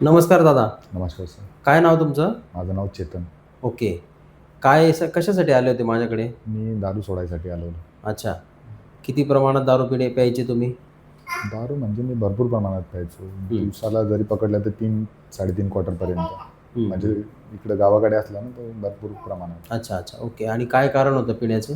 नमस्कार दादा. नमस्कार सर. काय नाव तुमचं? माझं नाव चेतन. ओके. काय कशासाठी आले होते माझ्याकडे? मी दारू सोडायसाठी आलेलो. अच्छा. किती प्रमाणात दारू प्यायचे तुम्ही? दारू म्हणजे मी भरपूर प्रमाणात प्यायचो. हं. दिवसाला जरी पकडलं तर 3-3.5 क्वार्टरपर्यंत. हं, म्हणजे हं. इकडं गावाकडे असलं ना तर भरपूर प्रमाणात. अच्छा, अच्छा. ओके. आणि काय कारण होतं पिण्याचं?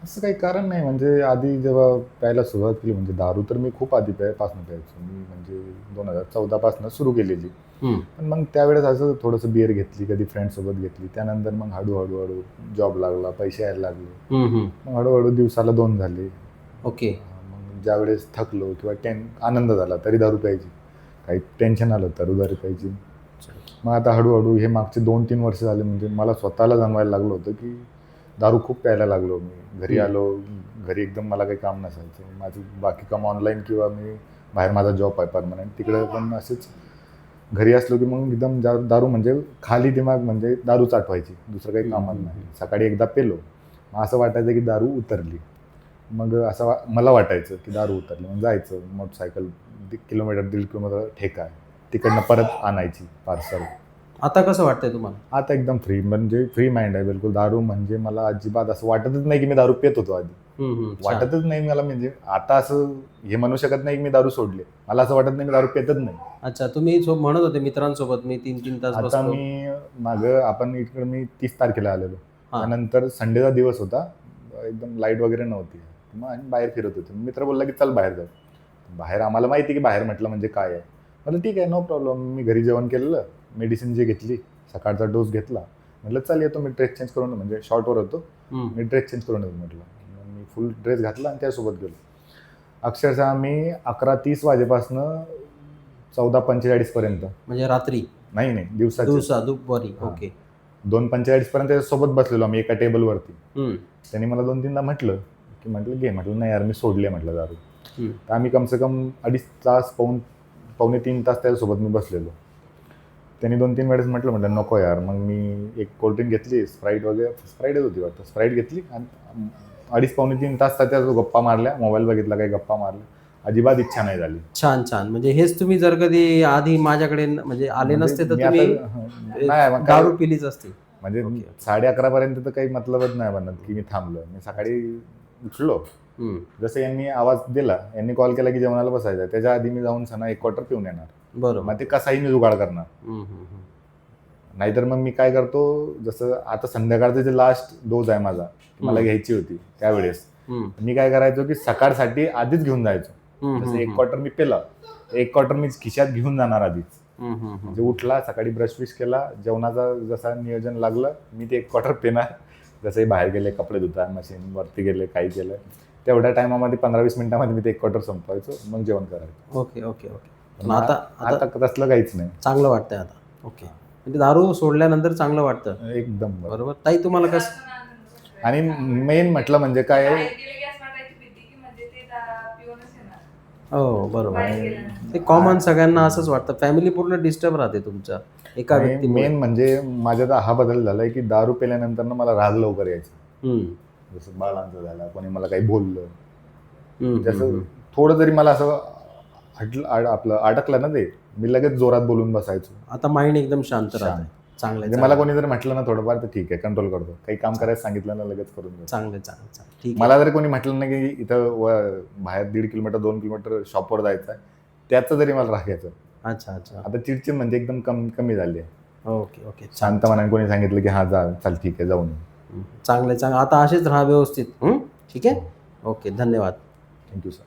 असं काही कारण नाही, म्हणजे आधी जेव्हा प्यायला सुरुवात केली, म्हणजे दारू तर मी खूप आधी पासून प्यायचो. मी म्हणजे 2014 पासून सुरू केलेली. हं. पण मग त्यावेळेस असं थोडंसं बिअर घेतली, कधी फ्रेंड्ससोबत घेतली. त्यानंतर मग हळू जॉब लागला, पैसे यायला लागले. हं, हं. मग हळू दिवसाला 2 झाले. ओके. मग ज्यावेळेस थकलो किंवा आनंद झाला तरी दारू प्यायची. काही टेन्शन आलं तर दारू प्यायची. मग आता हळू हे मागचे 2-3 वर्ष झाले, म्हणजे मला स्वतःला जाणवायला लागलं होतं, की दारू खूप प्यायला लागलो मी. घरी हं. आलो, घरी एकदम मला काही काम नसायचं. माझी बाकी काम ऑनलाईन किंवा मी बाहेर माझा जॉब आहे परमनंट. तिकडे पण असेच घरी असलो, की मग एकदम दारू म्हणजे खाली दिमाग म्हणजे दारूच आठवायची. दुसरं काही हं, कामच हं, नाही. हं. सकाळी एकदा पेलो, मग असं वाटायचं की दारू उतरली. मग असं मला वाटायचं की दारू उतरली. मग जायचं मोटरसायकल किलोमीटर, 1.5 किलोमीटर ठेका आहे. तिकडनं परत आणायची पार्सल. आता कसं वाटतंय तुम्हाला? आता एकदम फ्री, म्हणजे फ्री माइंड आहे बिलकुल. दारू म्हणजे मला अजिबात असं वाटतच नाही की मी दारू पित होतो आधी. हं, हं. छान. वाटतच नाही मला, म्हणजे आता असं हे म्हणू शकत नाही की मी दारू सोडली. मला असं वाटत नाही मी दारू पितच नाही. अच्छा. तुम्ही म्हणत होते मित्रांसोबत मी 3-3 तास आता बसतो. मी मागं आपण इकडे मी 30 तारखेला आलेलो. हां. त्यानंतर संडेचा दिवस होता. एकदम लाईट वगैरे नव्हती. मग आम्ही बाहेर फिरत होतो. मित्र बोलला की चल बाहेर जाऊ. बाहेर आम्हाला माहिती की बाहेर म्हटलं म्हणजे काय आहे. म्हटलं ठीक आहे, नो प्रॉब्लेम. मी घरी जेवण केलेलं, मेडिसिन जी घेतली, सकाळचा डोस घेतला. म्हटलं चल येतो, मी ड्रेस चेंज करून, म्हणजे शॉर्टवर होतो. हं. मी ड्रेस चेंज करून येतो म्हटलं. मग मी फुल ड्रेस घातला आणि त्यासोबत गेलो. अक्षरशः मी 11:30 वाजेपासनं 14:45 पर्यंत. म्हणजे रात्री? नाही, दिवसाचे. दुपारी. हां. ओके. 2:45 पर्यंत त्याच्यासोबत बसलेलो आम्ही एका टेबलवरती. हं. त्याने मला 2-3दा म्हटलं, की म्हटलं घे. म्हटलं नाही यार, मी सोडली म्हटलं दारू. हं. तर आम्ही कम से कम 2.5 तास, पावणे 3 तास त्याच्यासोबत मी बसलेलो. त्यांनी 2-3 वेळेस म्हटलं नको यार. मग मी एक कोल्ड्रिंक घेतली, स्प्राईट वगैरे, स्प्राईटच होती वाटतं. स्प्राईट घेतली आणि 2.5 पावणे 3 तास त्याच्या गप्पा मारल्या, मोबाईल बघितला, काही गप्पा मारल्या. अजिबात इच्छा नाही झाली. छान, छान. म्हणजे हेच तुम्ही जर कधी आधी माझ्याकडे म्हणजे आले म्हणजे नसते तर मी आता तुम्ही नाही मग काय, दारू पिलीच असती. म्हणजे ओके, ओके. 11:30 पर्यंत तर काही मतलबच नाही बनत की मी थांबलो. मी सकाळी उठलो, हं. जसं यांनी आवाज दिला, यांनी कॉल केला की जेवणाला बसायचं. त्याच्या आधी मी जाऊन सणा 1 क्वार्टर पिऊन येणार. बरोबर. मग ते कसाही मी जुगाड करणार. हं, हं, हं. नाहीतर मग मी काय करतो, जसं आता संध्याकाळचं जे लास्ट डोज आहे माझा, मला घ्यायची होती त्यावेळेस. हं. मी काय करायचो की सकाळसाठी आधीच घेऊन जायचो. हं, जसं हं, 1 हं. क्वार्टर मी पिला, 1 क्वार्टर मी खिशात घेऊन जाणार आधीच. हं, हं, म्हणजे हं. उठला, सकाळी ब्रश केला, जेवणाचा जसा नियोजन लागलं, मी ते 1 क्वार्टर पिणार. जसंही बाहेर गेले, कपडे धुता, मशीनवरती गेले, काही केलं, तेवढ्या टायमामध्ये 15-20 मिनिटामध्ये मी ते 1 क्वार्टर संपवायचो, मग जेवण करायचो. Okay, okay, okay. पण पण आता आता तसलं काहीच नाही. चांगलं वाटतंय आता. ओके. म्हणजे दारू सोडल्यानंतर चांगलं वाटतं. एकदम बरोबर. बरोबर. ताई तुम्हाला कसं? आणि मेन म्हटलं म्हणजे काय आहे, हो, बरोबर. ते कॉमन सगळ्यांना असंच वाटतं. फॅमिली पूर्ण डिस्टर्ब राहते तुमच्या एका नाही, व्यक्तीमुळे. मेन म्हणजे माझ्यात हा बदल झालाय की दारू पिल्यानंतर मला राग लवकर यायचा. हं. जसं बाळांचा झाला, कोणी मला काही बोललं, हं, हं, जसं हं. थोडं जरी मला असं आपलं अडकलं ना, ते मी लगेच जोरात बोलून बसायचो. आता माइंड एकदम शांत शांत. राहतंय. चांगलं आहे, म्हणजे मला चांगलं कोणी जर म्हटलं ना थोडंफार, तर ठीक आहे, कंट्रोल करतो. काही काम करायला सांगितलं ना, लगेच करून घेतो. चांगलं आहे, चांगलं आहे, चांगलं आहे. ठीक आहे. मला जर कोणी म्हटलं ना की इथं बाहेर 1.5 किलोमीटर, 2 किलोमीटर शॉपवर जायचं आहे, त्याचा जरी मला राग यायचा. अच्छा, अच्छा. आता चिडचिड म्हणजे एकदम कमी झाली आहे. Okay, okay. छान, शांत छान. मनाने कोणी सांगितलं की हां जा, चल ठीक आहे, जाऊन ये. चांगलं आहे, चांगलं. आता असेच राहा व्यवस्थित. ठीक आहे? ओके. धन्यवाद. Thank you sir.